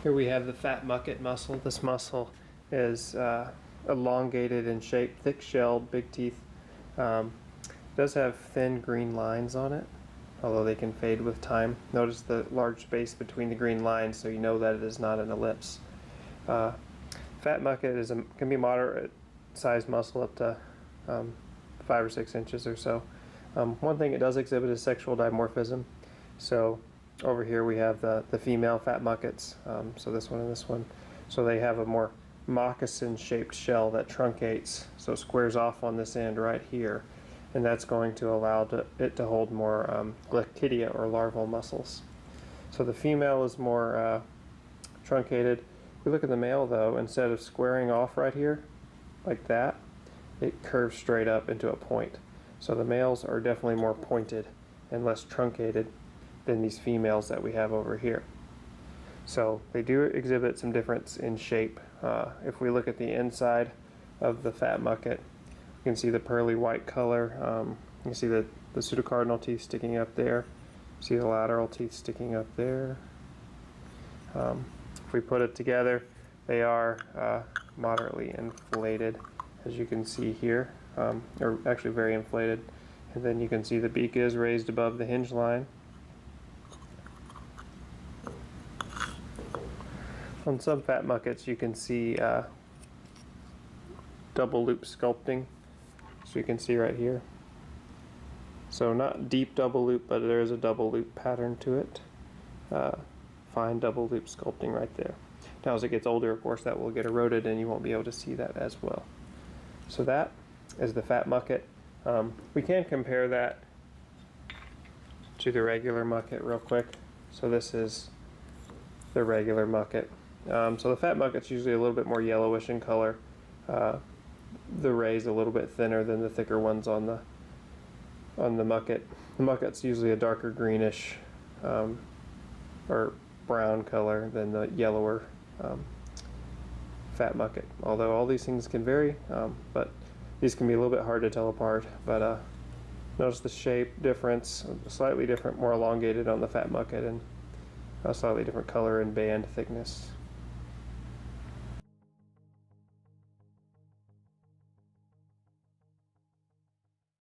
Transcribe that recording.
Here we have the fat mucket mussel. This mussel is elongated in shape, thick-shelled, big teeth. Does have thin green lines on it, although they can fade with time. Notice the large space between the green lines, so you know that it is not an ellipse. Fat mucket can be moderate-sized mussel up to 5 or 6 inches or so. One thing it does exhibit is sexual dimorphism. So over here we have the female fat muckets, so this one and this one. So they have a more moccasin-shaped shell that truncates, so squares off on this end right here, and that's going to allow it to hold more glyctidia or larval mussels. So the female is more truncated. If we look at the male though, instead of squaring off right here like that, it curves straight up into a point. So the males are definitely more pointed and less truncated than these females that we have over here. So they do exhibit some difference in shape. If we look at the inside of the fat mucket, you can see the pearly white color. You can see the pseudocardinal teeth sticking up there. You see the lateral teeth sticking up there. If we put it together, they are moderately inflated, as you can see here, or actually very inflated. And then you can see the beak is raised above the hinge line. On some fat muckets you can see double loop sculpting, so you can see right here. So not deep double loop, but there is a double loop pattern to it. Fine double loop sculpting right there. Now as it gets older, of course, that will get eroded and you won't be able to see that as well. So that is the fat mucket. We can compare that to the regular mucket real quick. So this is the regular mucket. So the fat mucket's usually a little bit more yellowish in color. The ray's a little bit thinner than the thicker ones on the mucket. The mucket's usually a darker greenish or brown color than the yellower fat mucket. Although all these things can vary, but these can be a little bit hard to tell apart. But notice the shape difference, slightly different, more elongated on the fat mucket, and a slightly different color and band thickness.